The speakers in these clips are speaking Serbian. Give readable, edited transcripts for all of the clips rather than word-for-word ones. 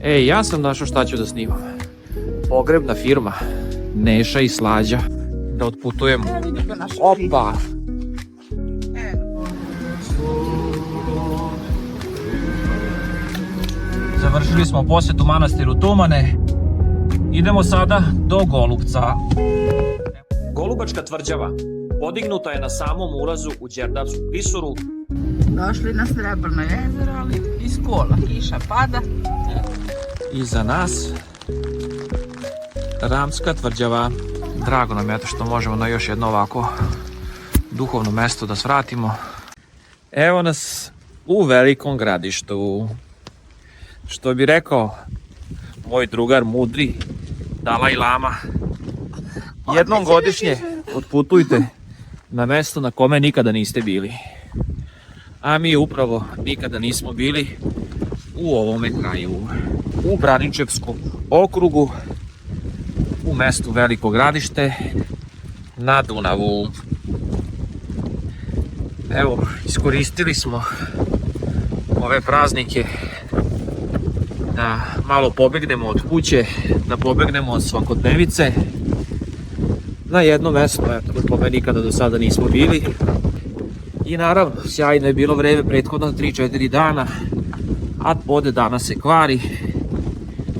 Ej, ja sam našao šta ću da snimam. Pogrebna firma. Neša i Slađa. Da otputujemo. Opa! Završili smo posjetu manastiru Tumane. Idemo sada do Golupca. Golubačka tvrđava podignuta je na samom ulazu u Đerdapsku klisuru. Došli na Srebrno jezero, ali iz kola, kiša pada. Iza nas Ramska tvrđava. Drago nam je što možemo na još jedno ovako duhovno mesto da svratimo. Evo nas u velikom gradištu. Što bi rekao moj drugar mudri Dalaj Lama, jednom godišnje otputujte na mesto na kome nikada niste bili. A mi upravo nikada nismo bili u ovome kraju. U Braničevskom okrugu, u mestu Veliko Gradište, na Dunavu. Evo, iskoristili smo ove praznike da malo pobegnemo od kuće, da pobegnemo od svakodnevice na jedno mesto, na kome nikada do sada nismo bili. I naravno, sjajno je bilo vreme prethodno 3-4 dana, a vode danas se kvari.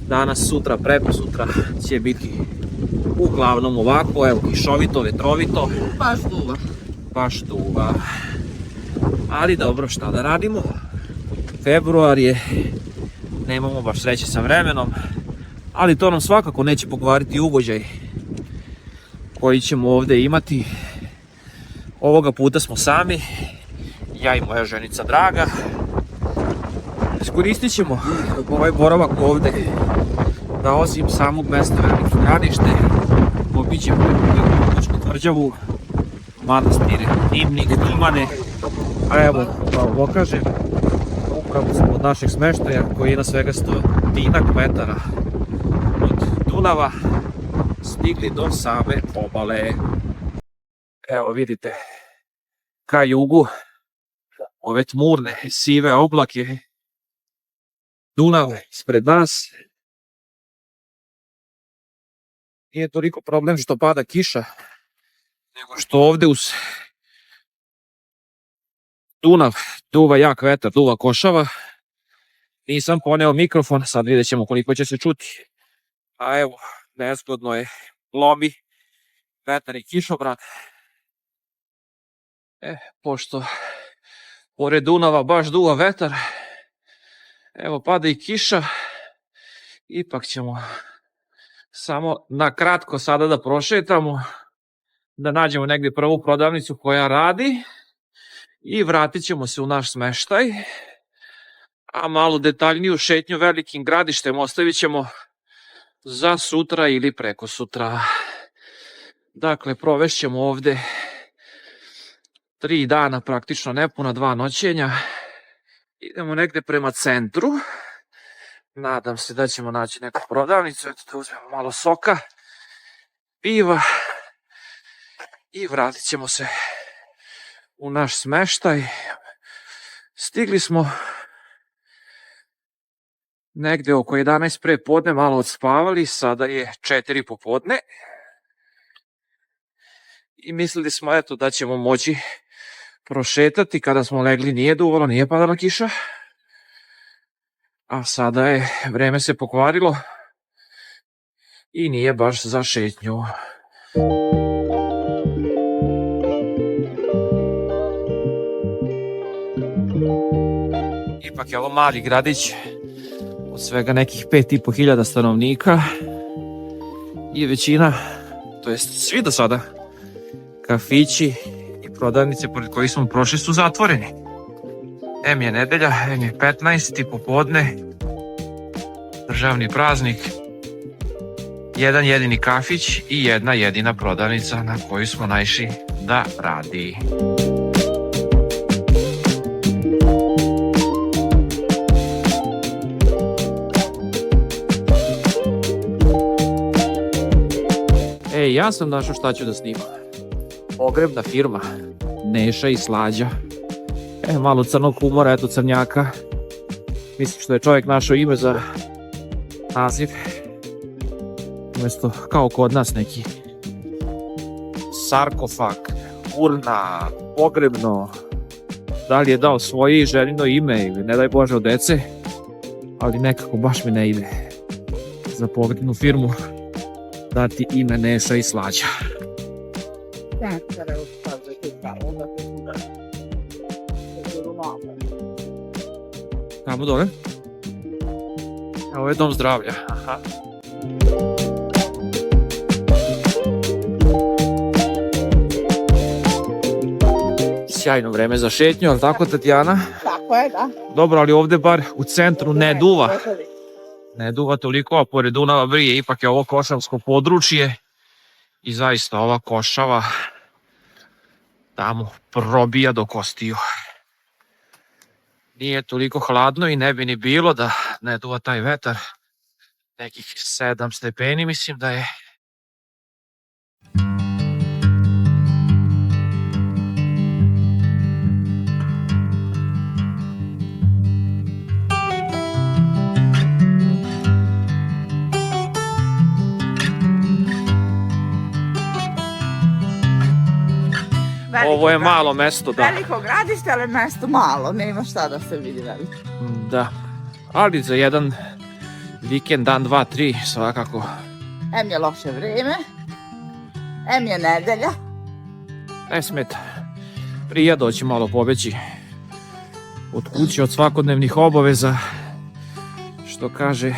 Danas, sutra, prekosutra će biti uglavnom ovako, evo, kišovito, vetrovito. Baš duva. Ali dobro, šta da radimo? Februar je, nemamo baš sreće sa vremenom, ali to nam svakako neće pokvariti ugođaj koji ćemo ovde imati. Ovoga puta smo sami, ja i moja ženica Draga. Iskoristit ćemo ovaj boravak ovde da osim samog mesta Veliko Gradište obiđemo Golubačku tvrđavu, manastire Dimnik, Tumane. A evo, da vam pokažem, upravo smo od našeg smeštaja koji je na svega 100 metara od Dunava stigli do same obale. Evo vidite, ka jugu ove tmurne sive oblake, Dunav ispred nas. Nije toliko problem što pada kiša, nego što ovde uz Dunav duva jak vetar, duva košava. Nisam poneo mikrofon, sad vidjet ćemo koliko će se čuti. A evo, nezgodno je, lomi vetar i kišobran. Pošto pored Dunava baš duva vetar, evo pada i kiša, ipak ćemo samo na kratko sada da prošetamo, da nađemo negdje prvu prodavnicu koja radi i vratit ćemo se u naš smeštaj, a malo detaljniju šetnju Velikim Gradištem ostavit ćemo za sutra ili preko sutra. Dakle, provešćemo ovde 3 dana, praktično nepuna 2 noćenja. Idemo negde prema centru. Nadam se da ćemo naći neku prodavnicu. Eto, da uzmemo malo soka, piva i vratit ćemo se u naš smeštaj. Stigli smo negde oko 11 pre podne, malo odspavali, sada je 4 popodne. I mislili smo, eto, da ćemo moći prošetati. Kada smo legli nije duvalo, nije padala kiša. A sada je, vreme se pokvarilo i nije baš za šetnju. Ipak je ovo mali gradić od svega nekih 5.500 stanovnika i većina, to jest svi do sada, kafići i prodavnice pored kojih smo prošli su zatvoreni. Em je nedelja, em je 15. popodne, državni praznik, jedan jedini kafić i jedna jedina prodavnica na koju smo naišli da radi. Ej, ja sam našao šta ću da snimam. Pogrebna firma Neša i Slađa. Malo crnog humora, eto crnjaka. Mislim što je čovjek našao ime za naziv. Umjesto kao kod nas neki sarkofag, urna, pogrebno. Da li je dao svoje ženino ime ili ne daj Bože od dece, ali nekako baš mi ne ide za pogrebnu firmu dati ime Neša i Slađa. Tamo dole? Ovo je dom zdravlja. Aha. Sjajno vreme za šetnju, ali tako, Tatjana? Tako je, da. Dobro, ali ovde bar u centru ne duva. Ne duva toliko, a pored Dunava brije, ipak je ovo košavsko područje i zaista ova košava tamo probija do kostiju. Nije toliko hladno i ne bi ni bilo da ne duva taj vetar. Nekih 7 stepeni mislim da je. Ovo je malo mesto, da. Veliko gradište, ali mesto malo, nema šta da se vidi veliko. Da, ali za jedan vikend, dan, 2, 3, svakako. Em je loše vreme, em je nedelja. Ne smeta. Prija doći malo pobeći od kuće, od svakodnevnih obaveza. Što kaže,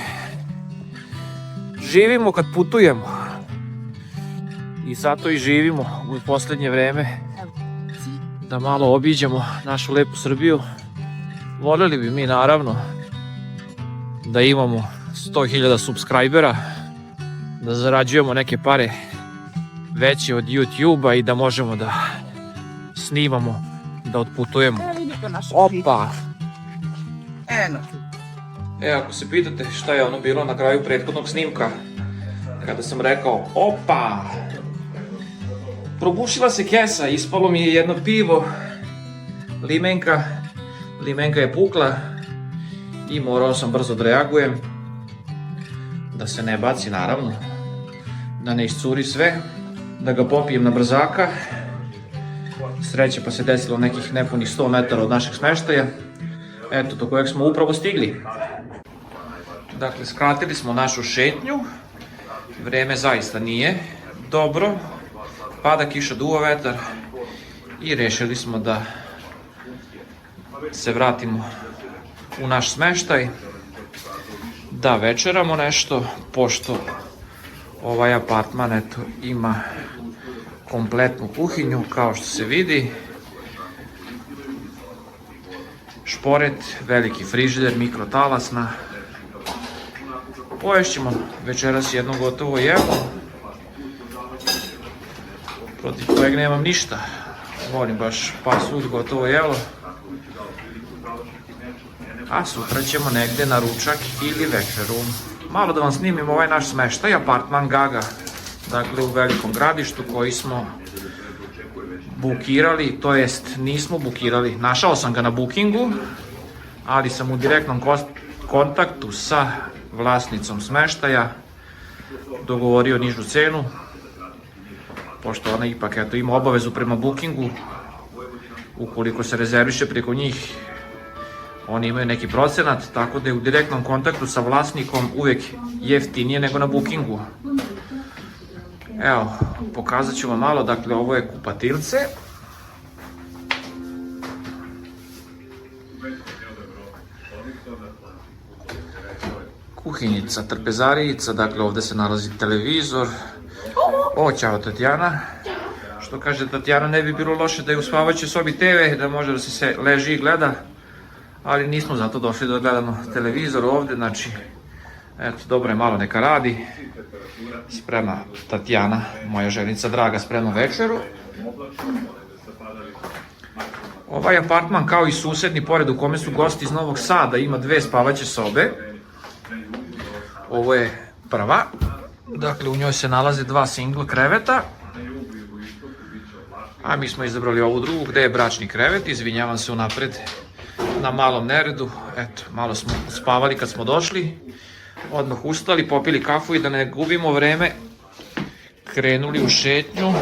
živimo kad putujemo. I zato i živimo u posljednje vreme. Da malo obiđemo našu lepu Srbiju. Voljeli bi mi naravno da imamo 100.000 subscribera, da zarađujemo neke pare veće od YouTube-a i da možemo da snimamo, da otputujemo. Opa! Eno. Ako se pitate šta je ono bilo na kraju prethodnog snimka, kada sam rekao opa! Probušila se kesa, ispalo mi je jedno pivo, limenka je pukla i morao sam brzo da reagujem, da se ne baci naravno, da ne iscuri sve, da ga popijem na brzaka. Sreće pa se desilo nekih nepunih 100 metara od našeg smeštaja, eto do kojeg smo upravo stigli. Dakle, skratili smo našu šetnju, vreme zaista nije dobro. Pada kiša, duva vetar i rešili smo da se vratimo u naš smeštaj, da večeramo nešto, pošto ovaj apartman eto, ima kompletnu kuhinju, kao što se vidi. Šporet, veliki frižider, mikrotalasna. Poješćemo večeras jedno gotovo jelo, protiv kojeg nemam ništa. Volim baš pasulj, gotovo jelo. A sutra ćemo negde na ručak ili večeru. Malo da vam snimim ovaj naš smeštaj, apartman Gaga. Dakle, u velikom gradištu koji smo bukirali, to jest nismo bukirali. Našao sam ga na bookingu, ali sam u direktnom kontaktu sa vlasnicom smeštaja dogovorio nižu cenu, pošto ona ipak eto, ima obavezu prema bookingu. Ukoliko se rezerviše preko njih, oni imaju neki procenat, tako da je u direktnom kontaktu sa vlasnikom uvijek jeftinije nego na bookingu. Evo, pokazat ću vam malo, dakle ovo je kupatilce. Kuhinjica, trpezarijica, dakle ovdje se nalazi televizor. O, čao Tatjana. Što kaže Tatjana, ne bi bilo loše da je u spavaćoj sobi TV, da može da se leži i gleda. Ali nismo zato došli da gledamo televizor ovdje, znači, eto, dobro je, malo neka radi. Sprema Tatjana, moja ženica draga, sprema večeru. Ovaj apartman, kao i susedni pored u kome su gosti iz Novog Sada, ima 2 spavaće sobe. Ovo je prva, dakle u njoj se nalaze 2 single kreveta. A mi smo izabrali ovu drugu gde je bračni krevet, izvinjavam se unapred na malom neredu, eto, malo smo spavali kad smo došli, odmah ustali, popili kafu i da ne gubimo vreme, krenuli u šetnju.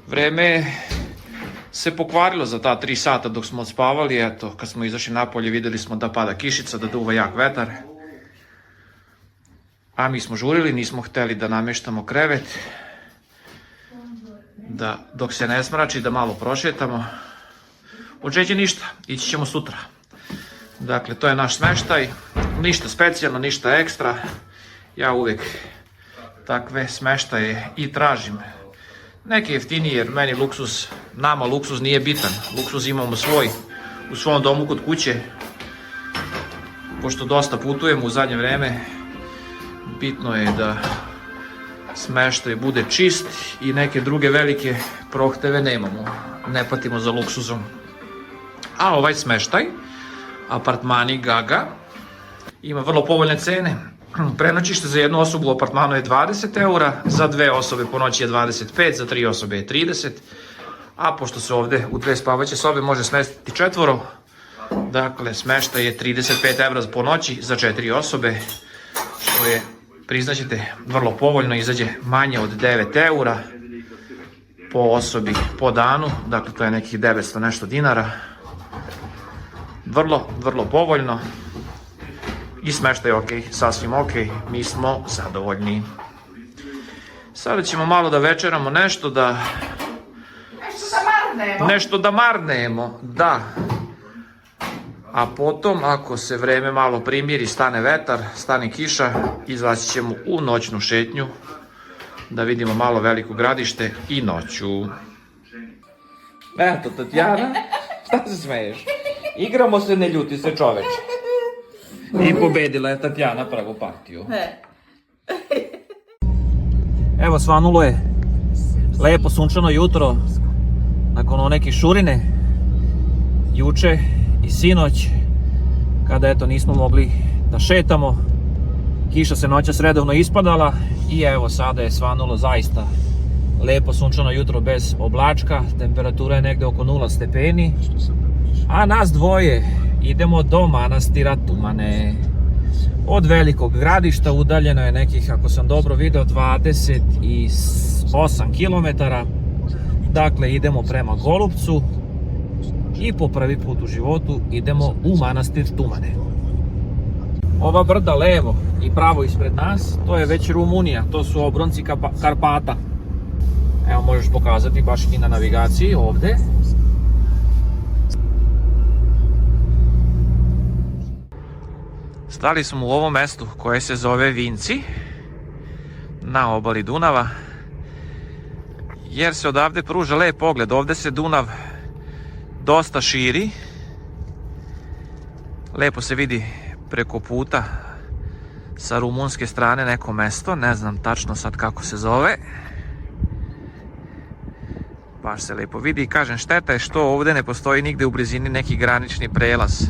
Vreme se pokvarilo za ta 3 sata dok smo odspavali, eto, kad smo izašli napolje videli smo da pada kišica, da duva jak vetar. A mi smo žurili, nismo hteli da nameštamo krevet, da dok se ne smrači da malo prošetamo. Od Đeđe ništa, ići ćemo sutra. Dakle, to je naš smeštaj, ništa specijalno, ništa ekstra. Ja uvek takve smeštaje i tražim. Neke jeftinije, jer meni luksuz, nama luksuz nije bitan. Luksuz imamo svoj, u svom domu kod kuće. Pošto dosta putujemo u zadnje vreme, bitno je da smeštaj bude čist i neke druge velike prohteve nemamo. Ne patimo za luksuzom. A ovaj smeštaj, apartmani Gaga, ima vrlo povoljne cene. Prenoćište za jednu osobu u apartmanu je 20 eura, za 2 osobe po noći je 25, za 3 osobe je 30, a pošto se ovde u 2 spavaće sobe može smestiti 4, dakle smeštaj je 35 evra po noći za 4 osobe, što je, priznaćete, vrlo povoljno, izađe manje od 9 eura po osobi po danu, dakle to je nekih 900 nešto dinara. Vrlo povoljno i smeštaj ok, sasvim ok, mi smo zadovoljni. Sada ćemo malo da večeramo nešto da marnemo, da. A potom, ako se vreme malo primiri, stane vetar, stane kiša, izaći ćemo u noćnu šetnju da vidimo malo Veliko Gradište i noću. Eto, Tatjana, šta se smeješ? Igramo se, ne ljuti se čoveče. I pobedila je Tatjana prvu partiju. Evo, svanulo je lepo sunčano jutro nakon one kišurine juče i sinoć, kada eto nismo mogli da šetamo. Kiša se noćas redovno ispadala i evo sada je svanulo zaista lepo sunčano jutro bez oblačka. Temperatura je negde oko 0 stepeni. A nas dvoje idemo do manastira Tumane. Od Velikog Gradišta udaljeno je nekih, ako sam dobro video, 28 km. Dakle, idemo prema Golupcu i po prvi put u životu idemo u manastir Tumane. Ova brda levo i pravo ispred nas, to je već Rumunija, to su obronci Karpata. Evo, možeš pokazati baš i na navigaciji ovde. Stali smo u ovom mestu koje se zove Vinci, na obali Dunava, jer se odavde pruža lep pogled. Ovde se Dunav dosta širi, lepo se vidi preko puta sa rumunske strane neko mesto, ne znam tačno sad kako se zove. Baš se lepo vidi i kažem, šteta je što ovde ne postoji nigde u blizini neki granični prelaz.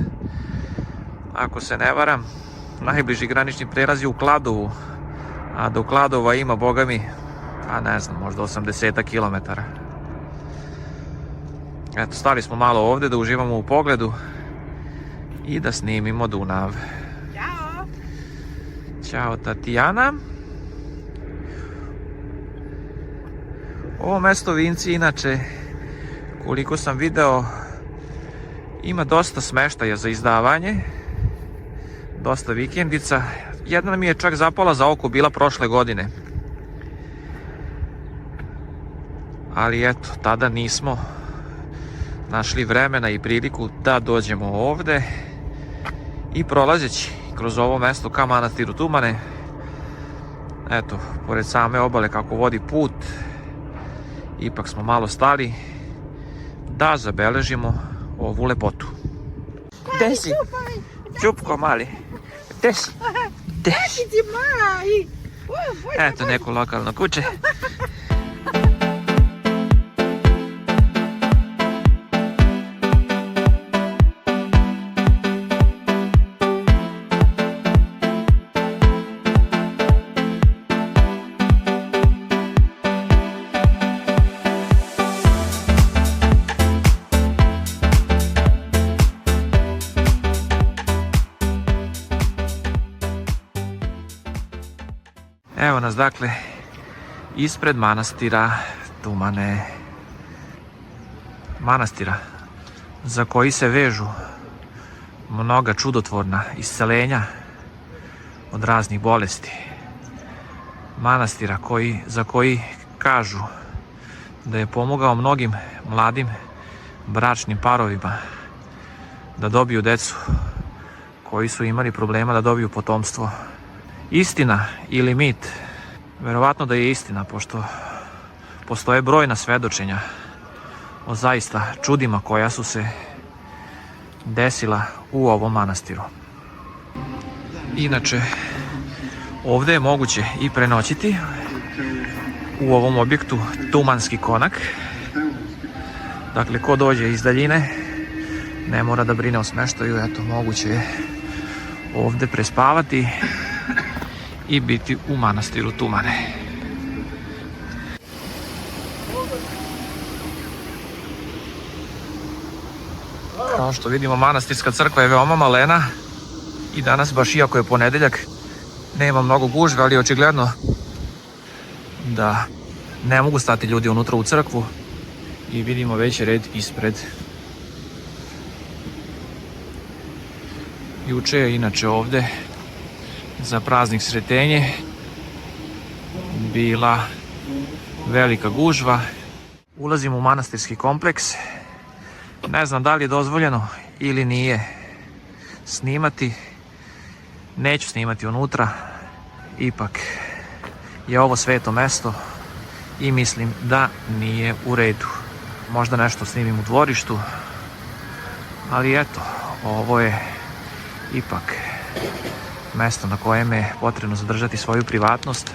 Ako se ne varam, najbliži granični prelaz je u Kladovu, a do Kladova ima, boga mi, pa ne znam, možda 80 km. Eto, stali smo malo ovde da uživamo u pogledu i da snimimo Dunav. Ćao! Ćao, Tatjana. Ovo mesto Vinci, inače, koliko sam video, ima dosta smeštaja za izdavanje, dosta vikendica. Jedna mi je čak zapala za oko bila prošle godine. Ali eto, tada nismo našli vremena i priliku da dođemo ovde. I prolazeći kroz ovo mesto ka manastiru Tumane, eto, pored same obale kako vodi put, ipak smo malo stali da zabeležimo ovu lepotu. Gde si? Čupko mali. Gde si? Gde si? Eto, neko lokalno kuće. Evo nas dakle ispred manastira Tumane. Manastira za koji se vežu mnoga čudotvorna isceljenja od raznih bolesti. Manastira za koji kažu da je pomogao mnogim mladim bračnim parovima da dobiju decu, koji su imali problema da dobiju potomstvo. Istina ili mit? Verovatno da je istina, pošto postoje brojna svedočenja o zaista čudima koja su se desila u ovom manastiru. Inače, ovdje je moguće i prenoćiti u ovom objektu Tumanski konak. Dakle, ko dođe iz daljine ne mora da brine o smeštaju, eto, moguće je ovdje prespavati i biti u manastiru Tumane. Kao što vidimo, manastirska crkva je veoma malena i danas, baš iako je ponedeljak, nema mnogo gužve, ali očigledno da ne mogu stati ljudi unutra u crkvu i vidimo već red ispred. Juče je inače ovdje za praznik Sretenje bila velika gužva. Ulazimo u manastirski kompleks. Ne znam da li je dozvoljeno ili nije snimati. Neću snimati unutra. Ipak je ovo sveto mesto i mislim da nije u redu. Možda nešto snimim u dvorištu, ali eto, ovo je ipak mesto na kojem je potrebno zadržati svoju privatnost.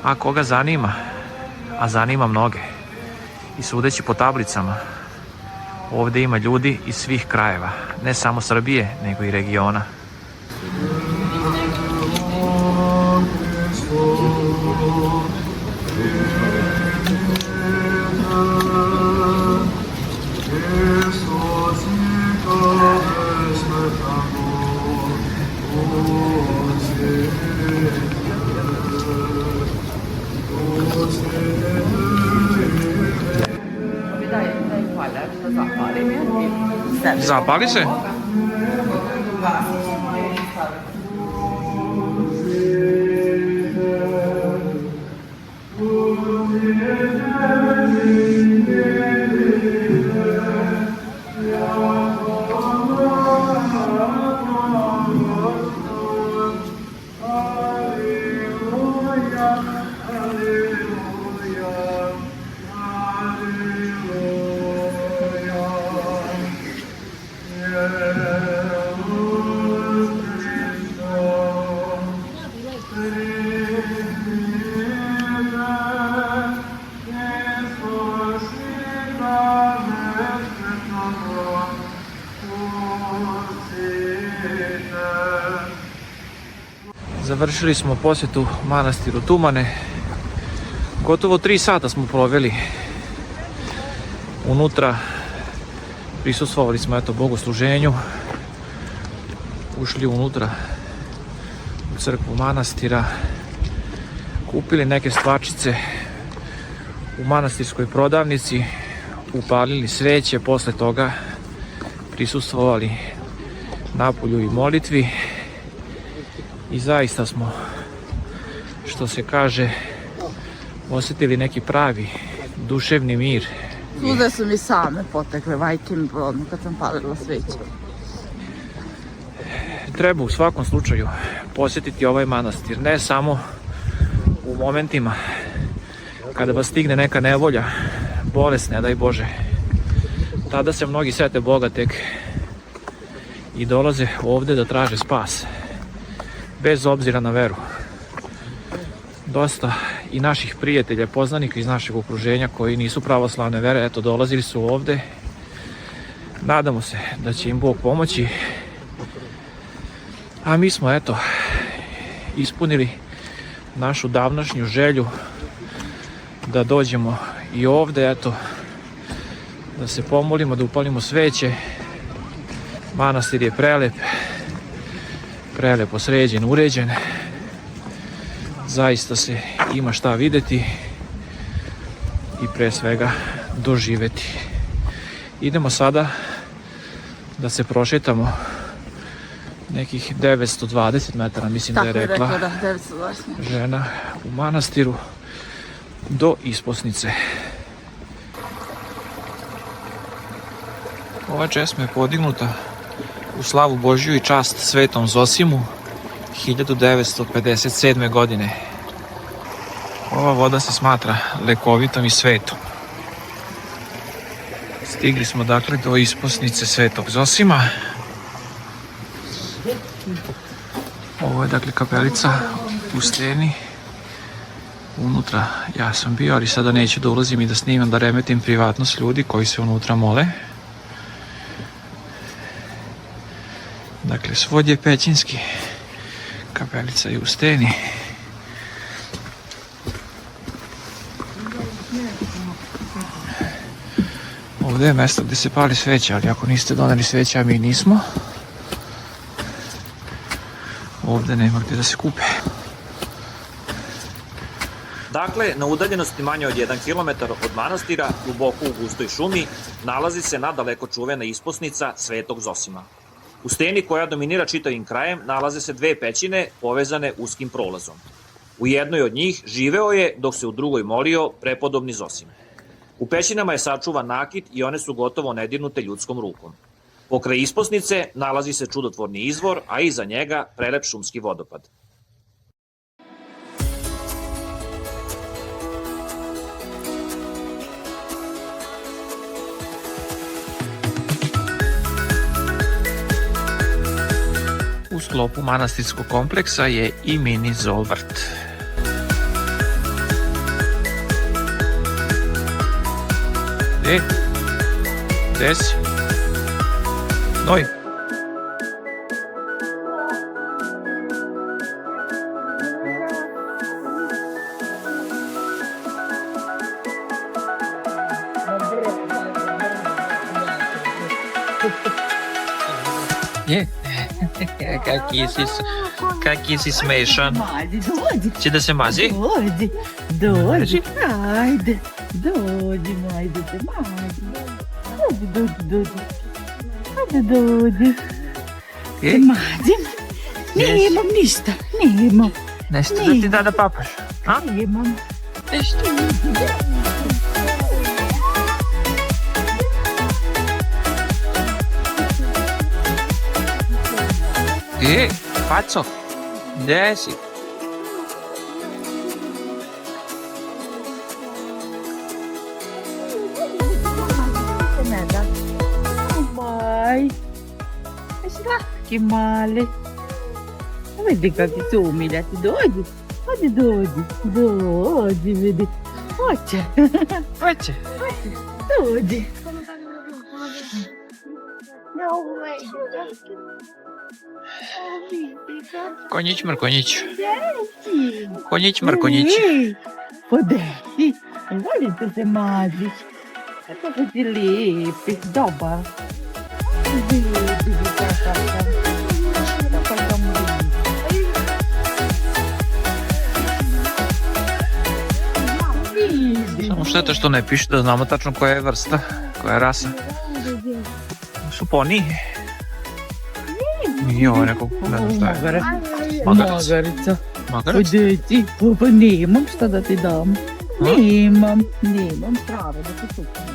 A koga zanima, a zanima mnoge, i sudeći po tablicama, ovdje ima ljudi iz svih krajeva, ne samo Srbije, nego i regiona. Zapali se? Završili smo posjetu manastiru Tumane. Gotovo 3 sata smo proveli unutra. Prisustvovali smo bogosluženju. Ušli unutra u crkvu manastira. Kupili neke stvarčice u manastirskoj prodavnici. Upalili sveće. Posle toga prisustvovali napolju i molitvi. I zaista smo, što se kaže, osjetili neki pravi duševni mir. Suze su mi same potekle, majke mi bolno kad sam palila sveće. Treba u svakom slučaju posjetiti ovaj manastir, ne samo u momentima kada vas stigne neka nevolja, bolest, ne daj Bože. Tada se mnogi sete Boga tek i dolaze ovdje da traže spas, bez obzira na veru. Dosta i naših prijatelja, poznanika iz našeg okruženja koji nisu pravoslavne vere, eto, dolazili su ovdje. Nadamo se da će im Bog pomoći. A mi smo, eto, ispunili našu davnašnju želju da dođemo i ovdje, eto, da se pomolimo, da upalimo sveće. Manastir je prelep, prelepo sređen, uređen. Zaista se ima šta vidjeti i pre svega doživjeti. Idemo sada da se prošetamo nekih 920 metara, mislim da je rekla da, 920. žena u manastiru do isposnice. Ova česma je podignuta u slavu Božju i čast Svetom Zosimu 1957. godine. Ova voda se smatra lekovitom i svetom. Stigli smo dakle do isposnice Svetog Zosima. Ovo je dakle kapelica u steni. Unutra ja sam bio, ali sada neću da ulazim i da snimam, da remetim privatnost ljudi koji se unutra mole. Dakle, svod je pećinski. Kapelica je u steni. Ovdje je mjesto gdje se pali sveća, ali ako niste doneli sveća, a mi nismo, ovdje nema gdje da se kupe. Dakle, na udaljenosti manje od 1 km od manastira, duboko u gustoj šumi, nalazi se nadaleko čuvena isposnica Svetog Zosima. U steni koja dominira čitavim krajem nalaze se 2 pećine povezane uskim prolazom. U jednoj od njih živeo je, dok se u drugoj molio, prepodobni Zosim. U pećinama je sačuvan nakit i one su gotovo nedirnute ljudskom rukom. Pokraj isposnice nalazi se čudotvorni izvor, a iza njega prelep šumski vodopad. U sklopu manastirskog kompleksa je i mini zoolvrt. Gdje si? Noj. Je. Kaki si smešan. Će da se mazi? Dođi, ajde. Dođi, ajde te mazi. Dođi. Ajde, dođi. Te mazim. Nemam ništa, nemam. Nešto da ti da papaš? Nemam. Nešto. Paco, gdje si? Maj, slatki mali. Vidi kakvi su umiljati, dođi. Dođi, vidi. Hoće. Dođi. Konjić, Markonjić. Konjić, Markonjić. Podesi, volite se mazić. Kako si lijepi, dobar. Samo šteta što ne piše da znamo tačno koja je vrsta, koja je rasa. Su poni. Nije ovo nekog, ne znam šta je. Magarica. Magarac? Deci, pa nemam šta da ti dam. Nemam pravo da ti tukam.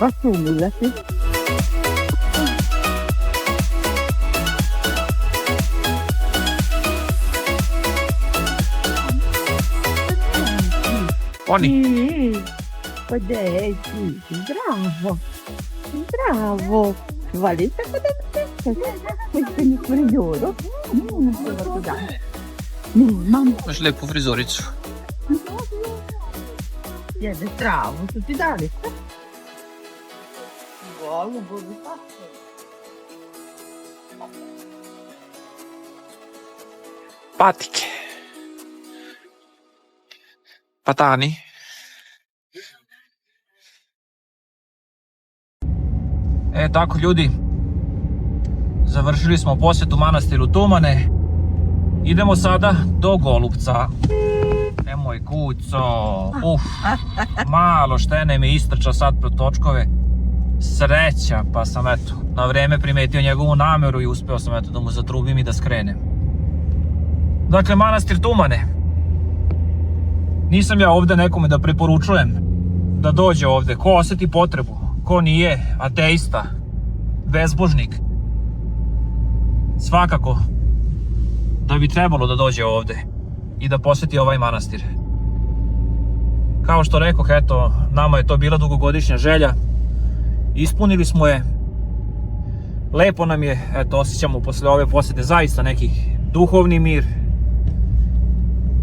Baš umiljati. Oni. Pa deci, zdravo. Volite questo mi frizoro? Nemam. Imaš lepu frizoricu. Jede travu, su ti dali? Volim, budu tako. Patike. Patani. Tako ljudi, završili smo posjetu manastiru Tumane. Idemo sada do Golupca. Nemoj kuco, malo štene mi istrča sad pro točkove. Sreća, pa sam eto, na vreme primetio njegovu nameru i uspeo sam eto da mu zatrubim i da skrenem. Dakle, manastir Tumane. Nisam ja ovde nekome da preporučujem da dođe ovde. Ko osjeti potrebu, ko nije ateista, bezbožnik, svakako da bi trebalo da dođe ovde i da posjeti ovaj manastir. Kao što rekoh, eto, nama je to bila dugogodišnja želja. Ispunili smo je. Lepo nam je, eto, osjećamo posle ove posjete zaista neki duhovni mir.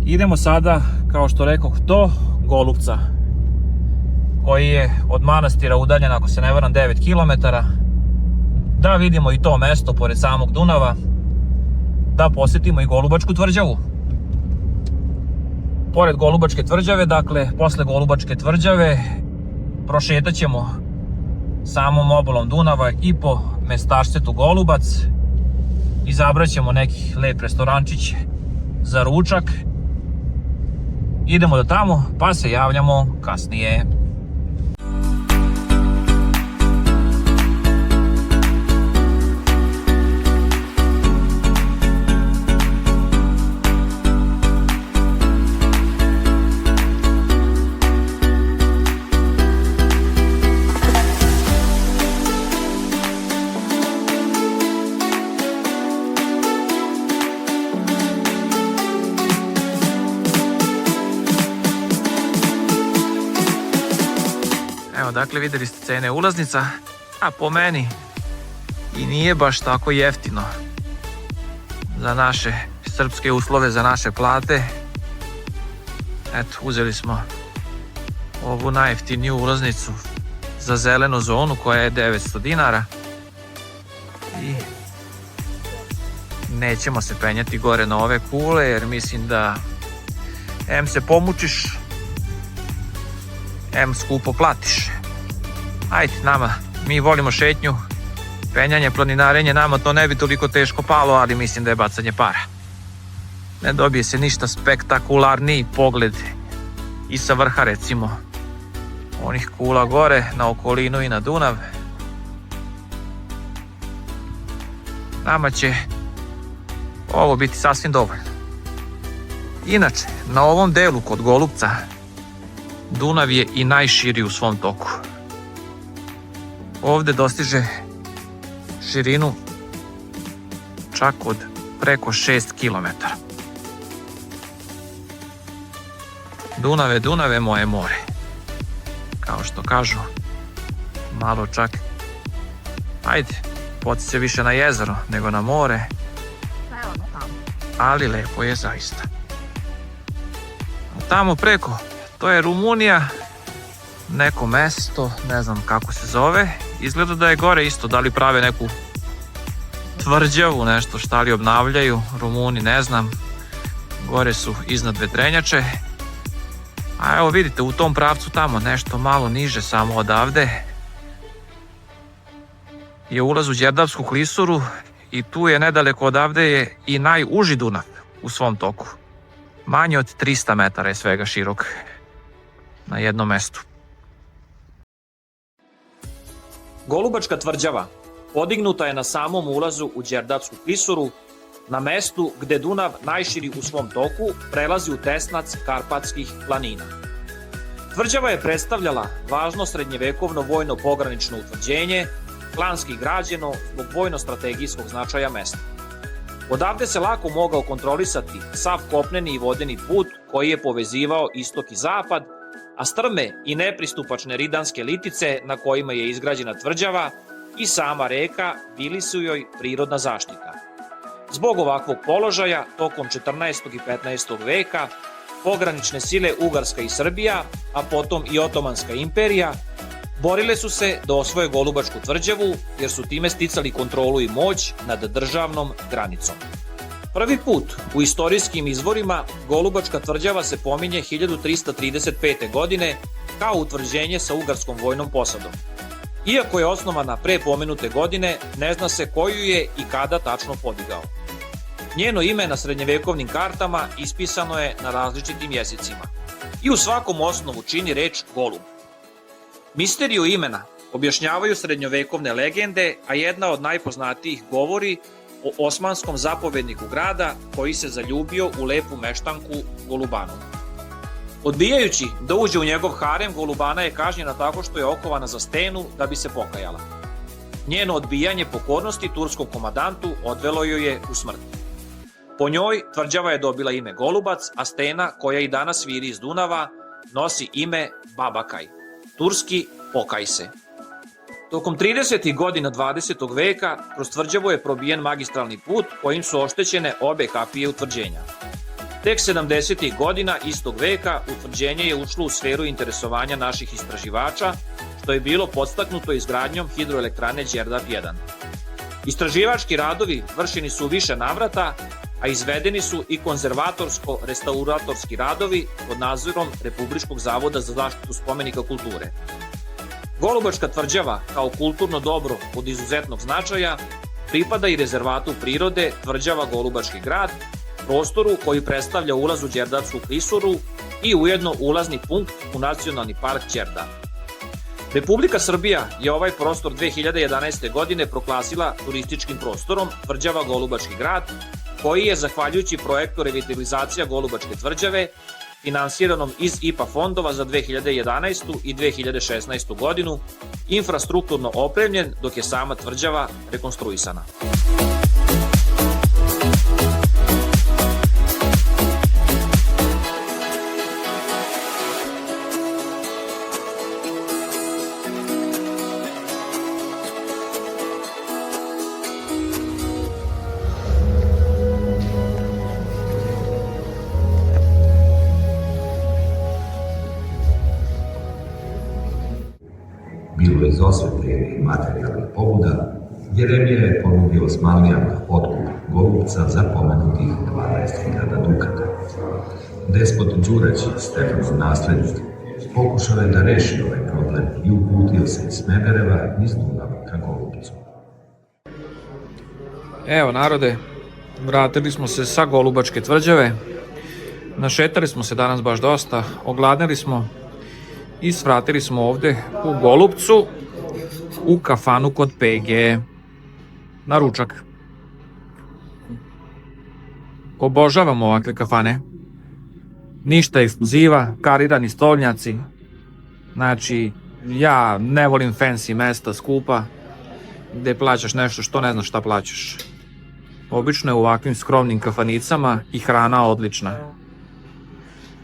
Idemo sada, kao što rekoh, do Golupca, koji je od manastira udaljen, ako se ne varam, 9 km. Da vidimo i to mesto pored samog Dunava, da posjetimo i Golubačku tvrđavu. Pored Golubačke tvrđave, dakle, posle Golubačke tvrđave, prošetat ćemo samom obalom Dunava i po mestašcetu Golubac. Izabrat ćemo neki lep restorančić za ručak. Idemo do tamo, pa se javljamo kasnije. Evo, dakle, vidjeli ste cene ulaznica, a po meni i nije baš tako jeftino za naše srpske uslove, za naše plate. Eto, uzeli smo ovu najjeftiniju ulaznicu za zelenu zonu koja je 900 dinara i nećemo se penjati gore na ove kule jer mislim da em se pomučiš, em skupo platiš. Ajde, mi volimo šetnju, penjanje, planinarenje, nama to ne bi toliko teško palo, ali mislim da je bacanje para. Ne dobije se ništa spektakularniji pogled i sa vrha, recimo, onih kula gore na okolinu i na Dunav. Nama će ovo biti sasvim dovoljno. Inače, na ovom delu kod Golupca Dunav je i najširi u svom toku. Ovde dostiže širinu čak od preko 6 km. Dunave, Dunave, moje more. Kao što kažu, malo čak, ajde, podsjeća više na jezero nego na more, ali lepo je zaista. A tamo preko, to je Rumunija, neko mesto, ne znam kako se zove. Izgleda da je gore isto, da li prave neku tvrđavu, nešto, šta li obnavljaju Rumuni, ne znam. Gore su iznad vetrenjače. A evo vidite, u tom pravcu tamo, nešto malo niže samo odavde, je ulaz u Đerdapsku klisuru i tu je nedaleko odavde je i najuži Dunav u svom toku. Manje od 300 metara je svega širok na jednom mestu. Golubačka tvrđava podignuta je na samom ulazu u Đerdapsku klisuru, na mestu gde Dunav najširi u svom toku prelazi u tesnac Karpatskih planina. Tvrđava je predstavljala važno srednjevekovno vojno-pogranično utvrđenje, planski građeno zbog vojno-strategijskog značaja mesta. Odavde se lako mogao kontrolisati sav kopneni i vodeni put koji je povezivao istok i zapad, a strme i nepristupačne ridanske litice na kojima je izgrađena tvrđava i sama reka bili su joj prirodna zaštita. Zbog ovakvog položaja, tokom 14. i 15. veka, pogranične sile Ugarska i Srbija, a potom i Otomanska imperija, borile su se da osvoje Golubačku tvrđavu jer su time sticali kontrolu i moć nad državnom granicom. Prvi put u istorijskim izvorima Golubačka tvrđava se pominje 1335. godine kao utvrđenje sa ugarskom vojnom posadom. Iako je osnovana pre pomenute godine, ne zna se koju je i kada tačno podigao. Njeno ime na srednjevekovnim kartama ispisano je na različitim jezicima i u svakom osnovu čini reč golub. Misteriju imena objašnjavaju srednjovekovne legende, a jedna od najpoznatijih govori o osmanskom zapovedniku grada koji se zaljubio u lepu meštanku Golubanu. Odbijajući da uđe u njegov harem, Golubana je kažnjena tako što je okovana za stenu da bi se pokajala. Njeno odbijanje pokornosti turskom komandantu odvelo joj je u smrt. Po njoj tvrđava je dobila ime Golubac, a stena koja i danas viri iz Dunava nosi ime Babakaj, turski pokaj se. Tokom 30. godina 20. veka kroz tvrđavu je probijen magistralni put kojim su oštećene obe kapije utvrđenja. Tek 70. godina istog veka utvrđenje je ušlo u sferu interesovanja naših istraživača, što je bilo podstaknuto izgradnjom hidroelektrane Đerdap 1. Istraživački radovi vršeni su u više navrata, a izvedeni su i konzervatorsko-restauratorski radovi pod nadzorom Republičkog zavoda za zaštitu spomenika kulture. Golubačka tvrđava, kao kulturno dobro od izuzetnog značaja, pripada i rezervatu prirode tvrđava Golubački grad, prostoru koji predstavlja ulaz u Đerdapsku klisuru i ujedno ulazni punkt u Nacionalni park Đerdap. Republika Srbija je ovaj prostor 2011. godine proglasila turističkim prostorom tvrđava Golubački grad, koji je, zahvaljujući projektu revitalizacija Golubačke tvrđave, finansiranom iz IPA fondova za 2011. i 2016. godinu, infrastrukturno opremljen, dok je sama tvrđava rekonstruisana. Bilo iz osvetljenih materijalnih pobuda, Jeremija je ponudio Osmanlijama otkup Golubca za pomenutih 12.000 dukata. Despot Đurađ, Stefanov naslednik, pokušao je da reši ovaj problem i uputio se iz Smedereva iz Dunava ka Golubcu. Evo narode, vratili smo se sa Golubačke tvrđave, našetali smo se danas baš dosta, ogladnili smo i svratili smo ovde u Golubcu u kafanu kod PG na ručak. Obožavamo ovakve kafane. Ništa ekskluziva, karirani stolnjaci. Znači, ja ne volim fancy mesta, skupa, gde plaćaš nešto što ne znaš šta plaćaš. Obično je u ovakvim skromnim kafanicama i hrana odlična.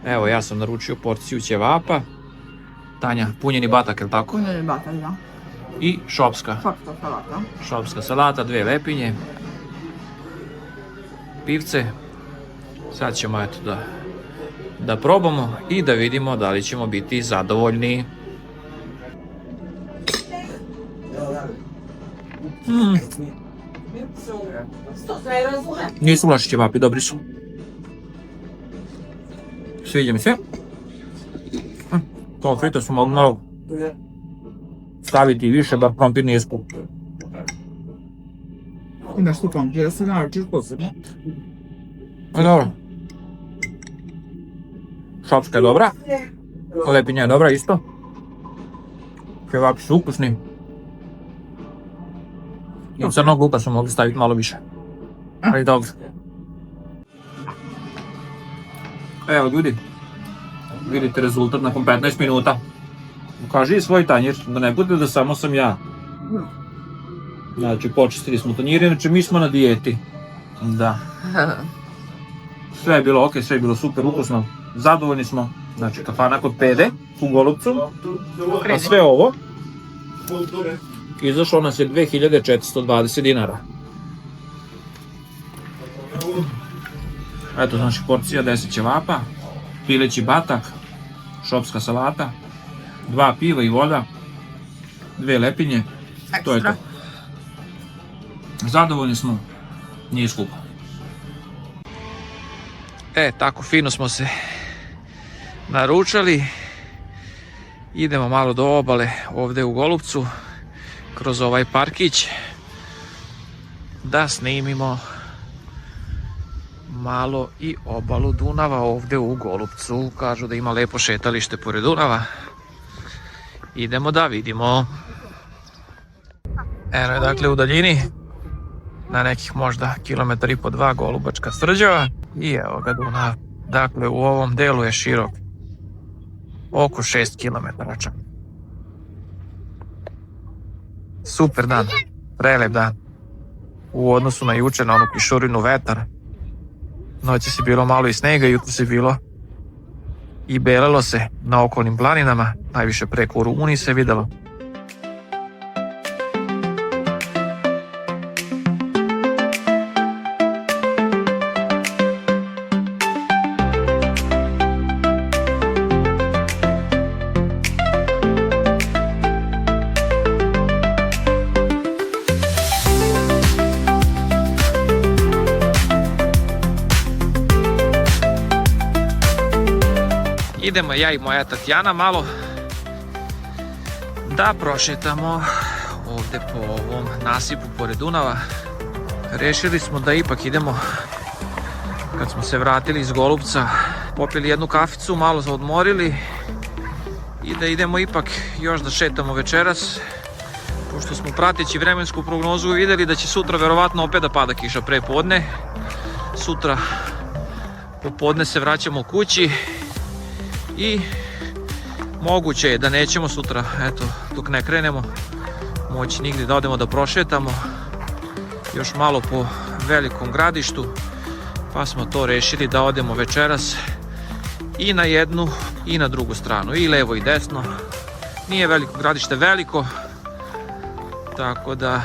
Evo, ja sam naručio porciju ćevapa. Tanja, punjeni batak, je li tako? Punjeni batak, da. I šopska. Šopska salata. Šopska salata, 2 lepinje. Pivce. Sad ćemo eto da probamo i da vidimo da li ćemo biti zadovoljni. Nisu loši ćevapi, dobri su. Sviđa mi se. Konfite su mogu malo staviti više, bar krompir nije skup. Imaš tu krompira se naručiš posebno. Dobro. Šopska je dobra. Lepinja je dobra isto. Ćevapi su ukusni. I crnog luka smo mogli staviti malo više. Ali dobro. Evo ljudi, vidite rezultat nakon 15 minuta. Ukaži svoj tanjir, da ne bude da samo sam ja. Znači, počistili smo tanjir, inače mi smo na dijeti. Da. Sve je bilo ok, sve je bilo super, ukusno. Zadovoljni smo. Znači, kafana kod Pede u Golubcu. A sve ovo izašlo nas je 2420 dinara. Eto, znači, porcija 10 ćevapa, pileći batak, šopska salata, 2 piva i voda, 2 lepinje, to je to. Zadovoljni smo, nije skupo. Tako fino smo se naručali. Idemo malo do obale ovde u Golubcu. kroz ovaj parkić da snimimo malo i obalu Dunava ovdje u Golupcu. Kažu da ima lepo šetalište pored Dunava. Idemo da vidimo. Eno je dakle u daljini, na nekih možda kilometar i po dva, Golubačka tvrđava i evo ga Dunav. Dakle u ovom delu je širok oko 6 km čak. Super dan, prelep dan. U odnosu na juče, na onu kišurinu, vetar. Noći si bilo malo i snega, jutro si bilo i belelo se na okolnim planinama, najviše preko u Rumuniji se videlo. Idemo ja i moja Tatjana malo da prošetamo ovdje po ovom nasipu pored Dunava. Rešili smo da ipak idemo, kad smo se vratili iz Golupca, popili jednu kaficu, malo se odmorili i da idemo ipak još da šetamo večeras, pošto smo prateći vremensku prognozu vidjeli da će sutra verovatno opet da pada kiša pre podne. Sutra popodne se vraćamo kući i moguće je da nećemo sutra, eto, dok ne krenemo, moći nigdje da odemo da prošetamo još malo po Velikom Gradištu, pa smo to rešili da odemo večeras i na jednu i na drugu stranu, i levo i desno. Nije Veliko Gradište veliko, tako da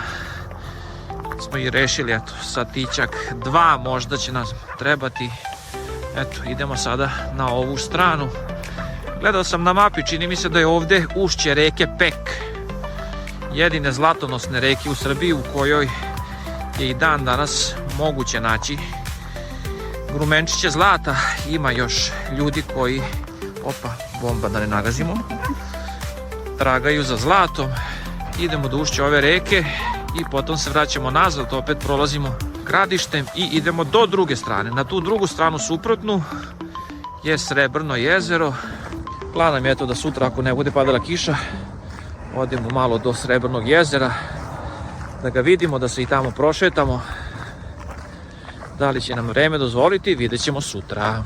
smo i rešili, eto, satićak, dva možda će nam trebati. Eto, idemo sada na ovu stranu. Gledao sam na mapi, čini mi se da je ovdje ušće reke Pek, jedine zlatonosne reke u Srbiji u kojoj je i dan danas moguće naći grumenčiće zlata. Ima još ljudi koji, opa, bomba da ne nagazimo, tragaju za zlatom. Idemo do ušća ove reke i potom se vraćamo nazad, opet prolazimo Gradištem i idemo do druge strane. Na tu drugu stranu suprotnu je Srebrno jezero. Plan nam je to da sutra, ako ne bude padala kiša, odemo malo do Srebrnog jezera, da ga vidimo, da se i tamo prošetamo. Da li će nam vreme dozvoliti, vidjet ćemo sutra.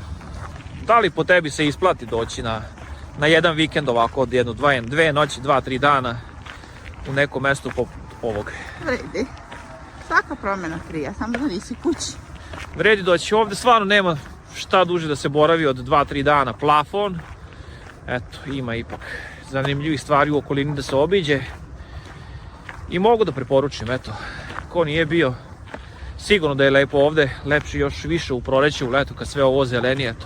Da li po tebi se isplati doći na jedan vikend ovako, od dve noći, 2-3 dana u neko mesto poput ovog? Vredi. Svaka promjena prija, samo da nisi kući. Vredi doći ovdje, stvarno nema šta duže da se boravi od 2-3 dana. Plafon, eto, ima ipak zanimljivih stvari u okolini da se obiđe. I mogu da preporučim, eto, ko nije bio, sigurno da je lepo ovdje, lepše još više u proleće, u letu kad sve ovo zeleni, eto.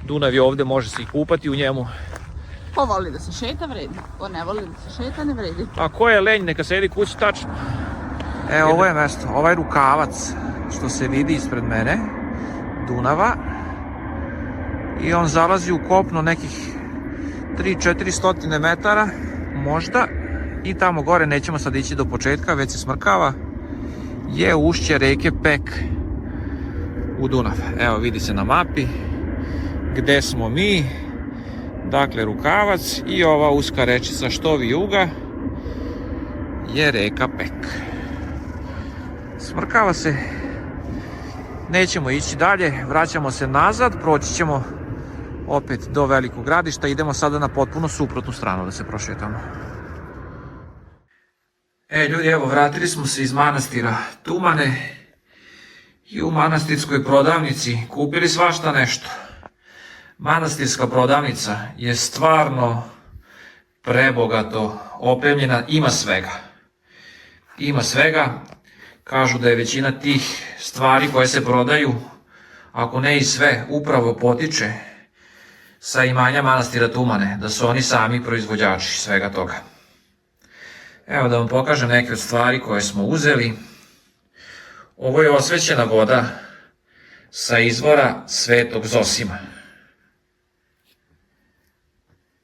Dunav je ovdje, može se i kupati u njemu. Ko voli da se šeta, vredi. Ko ne voli da se šeta, ne vredi. A ko je lenj, neka sedi kući, tačno. E, ovo je mesto, ovaj rukavac što se vidi ispred mene, Dunava. I on zalazi u kopno nekih 300-400 metara, možda. I tamo gore, nećemo sad ići do početka, već se smrkava, je ušće reke Pek u Dunav. Evo, vidi se na mapi gde smo mi. Dakle, rukavac i ova uska rečica što vijuga je reka Pek. Smrkava se, nećemo ići dalje, vraćamo se nazad, proći ćemo opet do Velikog Gradišta, idemo sada na potpuno suprotnu stranu da se prošetamo. Ljudi, evo, vratili smo se iz manastira Tumane i u manastirskoj prodavnici kupili svašta nešto. Manastirska prodavnica je stvarno prebogato opremljena, ima svega. Ima svega, kažu da je većina tih stvari koje se prodaju, ako ne i sve, upravo potiče sa imanja manastira Tumane, da su oni sami proizvođači svega toga. Evo da vam pokažem neke od stvari koje smo uzeli. Ovo je osvećena voda sa izvora Svetog Zosima.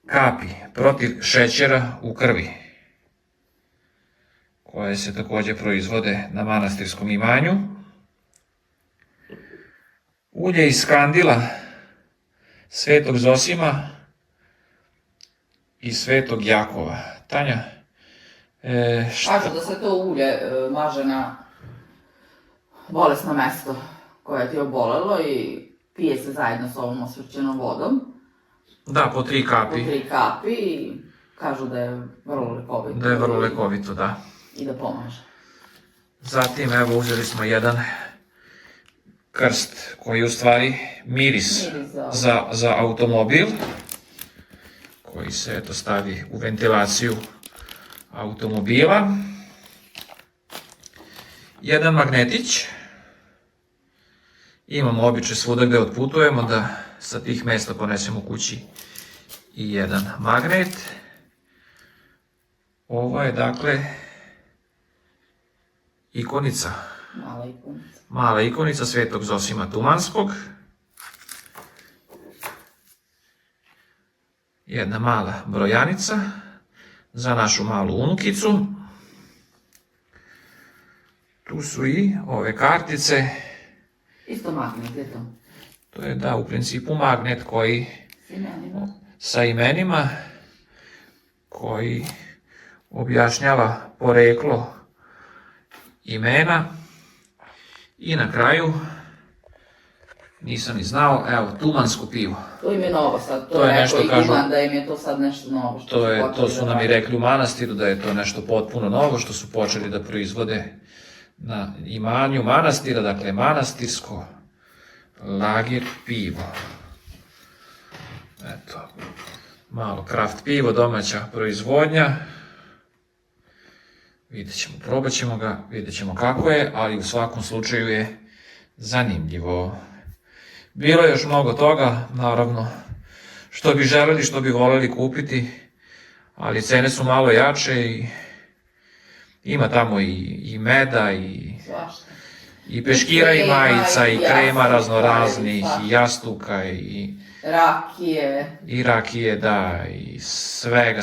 Kapi protiv šećera u krvi. koje se također proizvode na manastirskom imanju. Ulje iz kandila Svetog Zosima i Svetog Jakova. Tanja, Kažu da se to ulje maže na bolesno mesto koje ti je obolelo i pije se zajedno s ovom osvećenom vodom. Da, po 3 kapi. Po 3 kapi i kažu da je vrlo lekovito. Da je vrlo lekovito, da. I da pomaže. Zatim, evo, uzeli smo jedan krst koji je u stvari miris za automobil, koji se eto stavi u ventilaciju automobila. Jedan magnetić. Imamo običaj svuda gde otputujemo da sa tih mesta ponesemo kući i jedan magnet. Ovo je dakle ikonica. Mala ikonica. Mala ikonica Svetog Zosima Tumanskog. Jedna mala brojanica za našu malu unukicu. Tu su i ove kartice. Isto magnet je to. To je da u principu magnet koji S imenima. sa imenima koji objašnjava poreklo imena. I na kraju, nisam ni znao, evo, tumansko pivo. To im je novo sad, To je rekao nešto, i kažu- Ivan da im je to sad nešto novo. To su nam i rekli u manastiru da je to nešto potpuno novo što su počeli da proizvode na imanju manastira, dakle manastirsko lager pivo. Eto, malo kraft pivo, domaća proizvodnja. Vidjet ćemo, probat ćemo ga, vidjet ćemo kako je, ali u svakom slučaju je zanimljivo. Bilo je još mnogo toga, naravno, što bi želeli, što bi voljeli kupiti, ali cene su malo jače i ima tamo i meda Svašta. i peškira i majica i krema jastuka, raznoraznih svašta. i jastuka i Rakije. Da, i svega.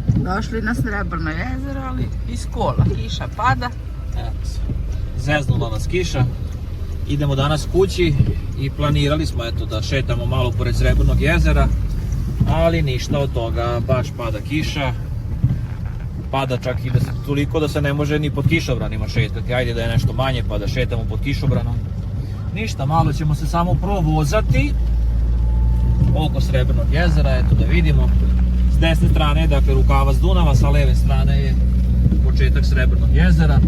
Došli na Srebrno jezero, ali iz kola. Kiša pada. Zeznula nas kiša. Idemo danas kući i planirali smo eto da šetamo malo pored Srebrnog jezera, ali ništa od toga, baš pada kiša. Pada čak i toliko da se ne može ni pod kišobranima šetati. Ajde da je nešto manje pa da šetamo pod kišobranom. Ništa, malo ćemo se samo provozati oko Srebrnog jezera, eto da vidimo. S desne strane je dakle Rukavac Dunava, sa leve strane je početak Srebrnog jezera.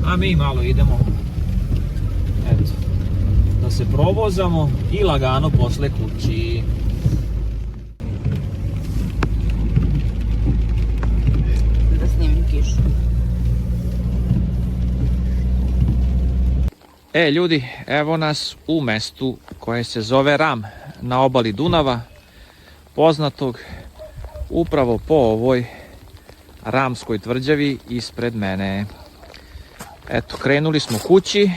A mi malo idemo, eto, da se provozamo i lagano posle kući. Da snimim kišu. Ljudi, evo nas u mestu koje se zove Ram, na obali Dunava, poznatog upravo po ovoj Ramskoj tvrđavi ispred mene. Eto, krenuli smo kući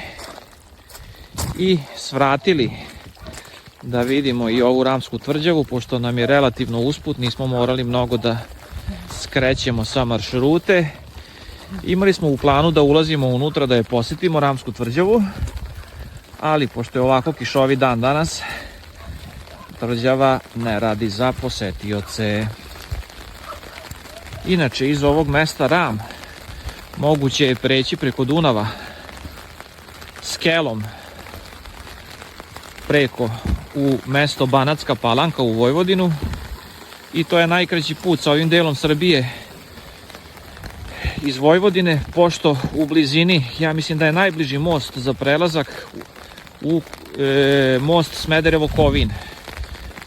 i svratili da vidimo i ovu Ramsku tvrđavu, pošto nam je relativno usput, nismo morali mnogo da skrećemo sa maršrute. Imali smo u planu da ulazimo unutra da je posjetimo Ramsku tvrđavu, ali pošto je ovako kišovi dan danas, tvrđava ne radi za posetioce. Inače, iz ovog mesta Ram moguće je preći preko Dunava skelom preko u mesto Banatska Palanka u Vojvodinu, i to je najkraći put sa ovim delom Srbije iz Vojvodine, pošto u blizini, ja mislim da je najbliži most za prelazak u most Smederevo-Kovin,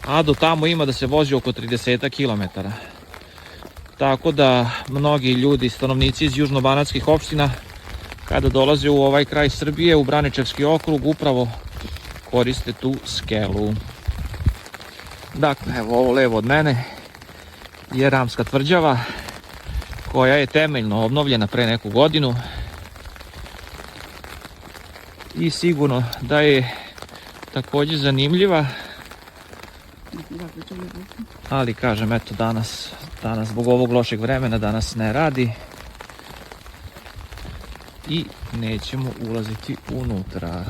a do tamo ima da se vozi oko 30 km. Tako da mnogi ljudi, stanovnici iz južnobanatskih opština, kada dolaze u ovaj kraj Srbije, u Braničevski okrug, upravo koriste tu skelu. Dakle, evo ovo levo od mene je Ramska tvrđava, koja je temeljno obnovljena pre neku godinu i sigurno da je također zanimljiva Ali kažem, eto danas zbog ovog lošeg vremena danas ne radi. I nećemo ulaziti unutra.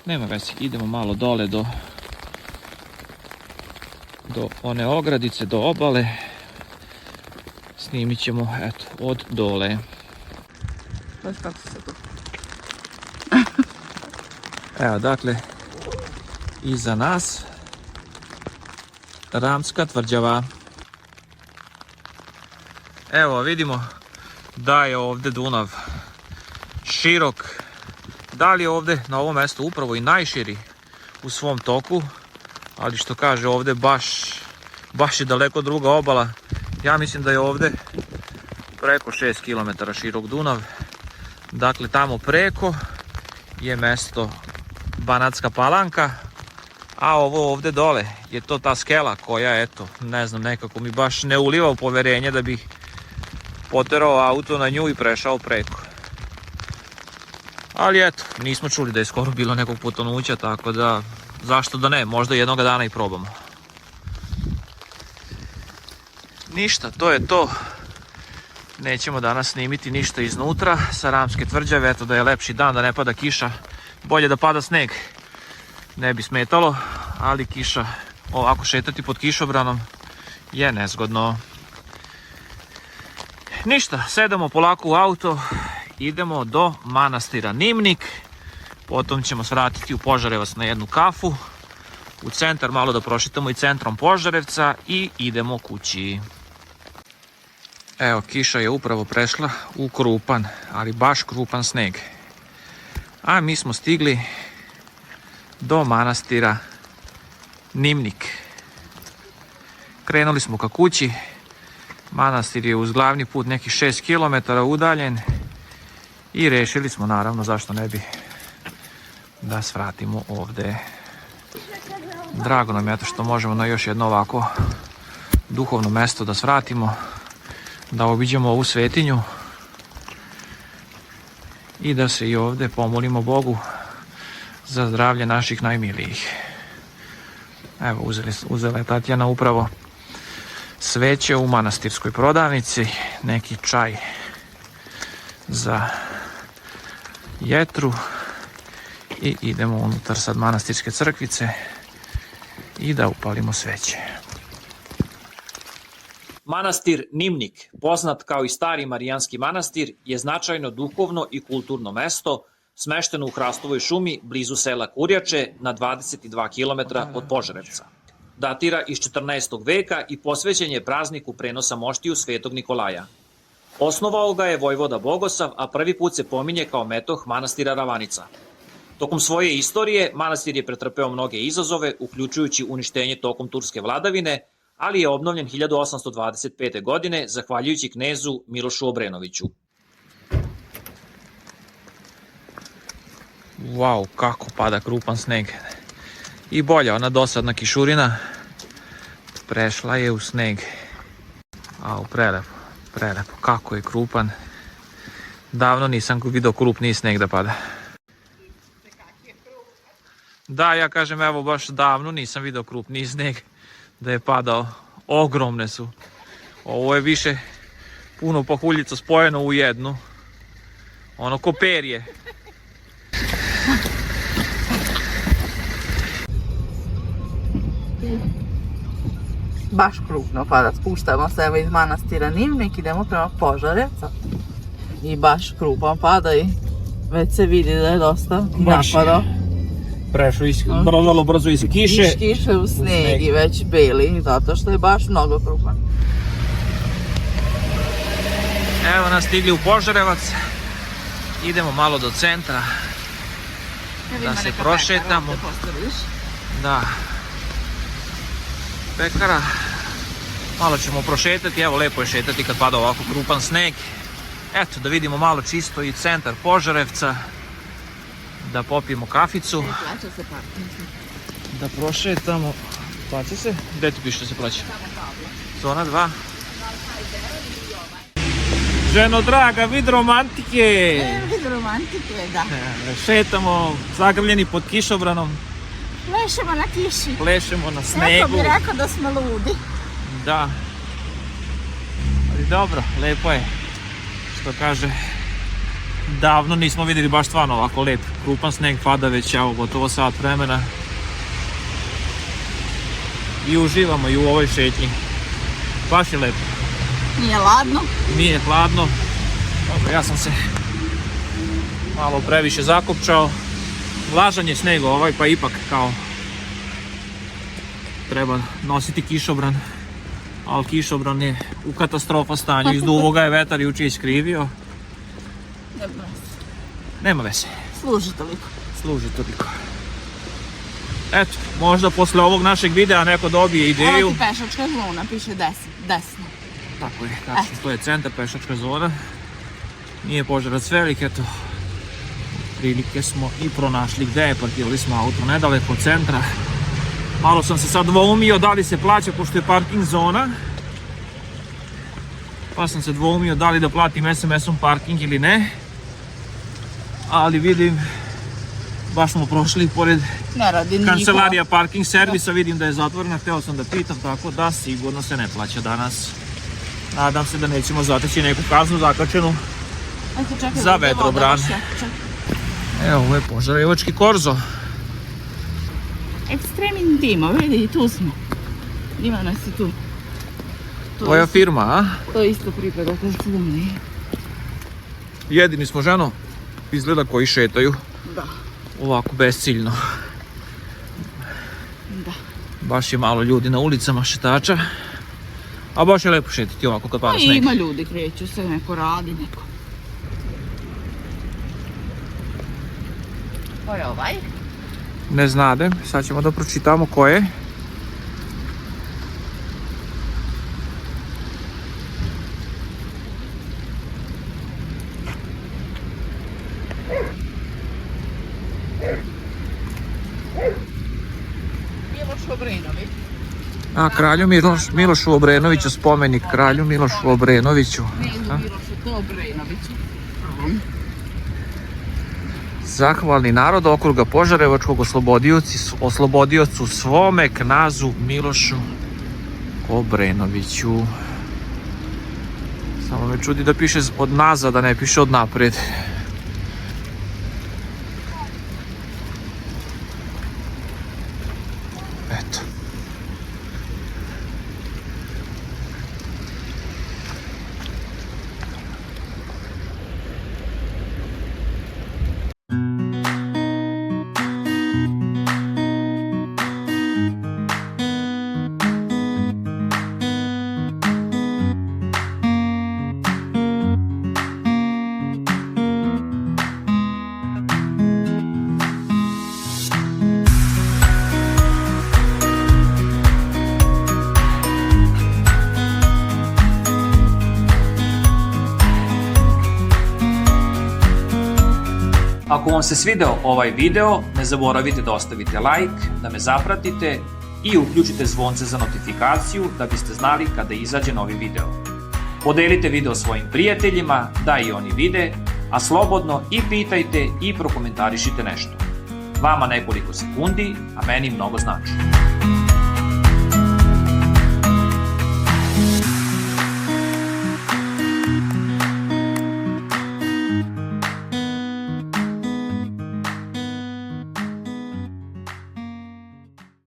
Nema veze, idemo malo dole do one ogradice, do obale. Snimit ćemo, eto, od dole. Evo, dakle, iza nas Ramska tvrđava. Evo, vidimo da je ovdje Dunav širok. Da li je ovdje na ovom mjestu upravo i najširi u svom toku, ali što kaže ovdje baš je daleko druga obala. Ja mislim da je ovdje preko 6 km širok Dunav. Dakle, tamo preko je mjesto Banatska Palanka, a ovo ovdje dole je to ta skela koja, eto, ne znam, nekako mi baš ne uliva u poverenje da bih poterao auto na nju i prešao preko. Ali eto, nismo čuli da je skoro bilo nekog potonuća, tako da zašto da ne, možda jednoga dana i probamo. Ništa, to je to. Nećemo danas snimiti ništa iznutra sa Ramske tvrđave, eto da je lepši dan, da ne pada kiša. Bolje da pada sneg, ne bi smetalo, ali kiša, ovako šetati pod kišobranom je nezgodno. Ništa, sedemo polako u auto, idemo do manastira Nimnik, potom ćemo svratiti u Požarevac na jednu kafu, u centar malo da prošetamo i centrom Požarevca i idemo kući. Evo, kiša je upravo prešla u krupan, ali baš krupan sneg. A mi smo stigli do manastira Nimnik. Krenuli smo ka kući. Manastir je uz glavni put nekih 6 km udaljen. I rešili smo, naravno, zašto ne bi, da svratimo ovde. Drago nam je što možemo na još jedno ovako duhovno mesto da svratimo, da obiđemo ovu svetinju i da se i ovdje pomolimo Bogu za zdravlje naših najmilijih. Evo, uzela je Tatjana upravo sveće u manastirskoj prodavnici, neki čaj za jetru i idemo unutar sad manastirske crkvice i da upalimo sveće. Manastir Nimnik, poznat kao i stari marijanski manastir, je značajno duhovno i kulturno mesto, smešteno u Hrastovoj šumi blizu sela Kurjače na 22 km od Požarevca. Datira iz 14. veka i posvećen je prazniku prenosa moštiju Svetog Nikolaja. Osnovao ga je vojvoda Bogosav, a prvi put se pominje kao metoh manastira Ravanica. Tokom svoje istorije manastir je pretrpeo mnoge izazove, uključujući uništenje tokom turske vladavine, ali je obnovljen 1825. godine zahvaljujući knezu Milošu Obrenoviću. Wow, kako pada krupan sneg. I bolja, ona dosadna kišurina prešla je u sneg. Au, prelepo, prelepo, kako je krupan. Davno nisam vidio krupniji sneg da pada. Da, ja kažem, evo, baš davno nisam vidio krupniji sneg da je padao. Ogromne su. Ovo je više puno pahuljica spojeno u jednu. Ono ko perje. Baš krupno pada, spuštamo se evo iz manastira Nimnik, idemo prema Požarevca i baš krupan pada i već se vidi da je dosta napadao. Prešao vrlo brzo iz kiše. Iz kiše u sneg i već beli, zato što je baš mnogo krupan. Evo nas stigli u Požarevac, idemo malo do centra da se prošetamo. Da. Pekara, malo ćemo prošetati, evo lepo je šetati kad pada ovako krupan sneg. Eto, da vidimo malo čisto i centar Požarevca, da popijemo kaficu, da prošetamo. Plaća se? Gde ti piše da se plaća? Zona 2. Ženo draga, vid romantike! Vid romantikuje, da. Šetamo zagrljeni pod kišobranom, Plešemo na kiši. plešemo na Neko snegu. bi rekao da smo ludi. Da. Ali dobro, lepo je. Što kaže, davno nismo vidjeli baš stvarno ovako lep. Krupan sneg pada već, evo, gotovo sat vremena. I uživamo i u ovoj šetnji. Baš je lepo. Nije ladno. Nije hladno. Dobro, ja sam se malo previše zakopčao. Vlažan je sneg ovaj, pa ipak kao treba nositi kišobran. Ali kišobran je u katastrofa stanju. Izduvo ga je vetar jučer iskrivio. Nema veze. Služi toliko. Služi toliko. Eto, možda posle ovog našeg videa neko dobije ideju. Evo ti pešačka zona, piše desno. Tako je, tačno, to je centar, pešačka zona. Nije Požarevac velik, eto. Prilike smo i pronašli gde je, parkirali smo auto nedaleko od centra. Malo sam se sad dvoumio da li se plaća pošto je parking zona. Pa sam se dvoumio da li da platim SMS-om parking ili ne. Ali vidim, baš smo prošli pored Ne radi niko. kancelarija parking servisa, vidim da je zatvorena, hteo sam da pitam, tako da sigurno se ne plaća danas. Nadam se da nećemo zateći neku kaznu zakačenu Ajde, čekaj, za ovdje je voda, vetrobran. baš je. Čekaj. Evo, ovo je Požarevački korzo. Ekstrem intimo, vidi, tu smo. Ima nas i tu. Tvoja firma, a? To isto pripada Kazuni. Jedini smo, ženo, izgleda koji šetaju Da, ovako besciljno. da. Baš je malo ljudi na ulicama, šetača. A baš je lepo šetiti ovako kad Pa pada i sneg. ima ljudi, kreću se, neko radi, neko. Ko je ovaj? Ne znadem, sad ćemo da pročitamo ko je. Miloš Obrenović. A, kralju Milošu Obrenoviću, spomenik kralju Milošu Obrenoviću. Ne, Milošu, to Obrenoviću. Zahvalni narod okruga Požarevačkog oslobodiocu svome knazu Milošu Obrenoviću. Samo me čudi da piše od nazad, da ne piše od napred. Eto. Ako vam se svideo ovaj video, ne zaboravite da ostavite like, da me zapratite i uključite zvonce za notifikaciju da biste znali kada izađe novi video. Podelite video svojim prijateljima da i oni vide, a slobodno i pitajte i prokomentarišite nešto. Vama nekoliko sekundi, a meni mnogo znači.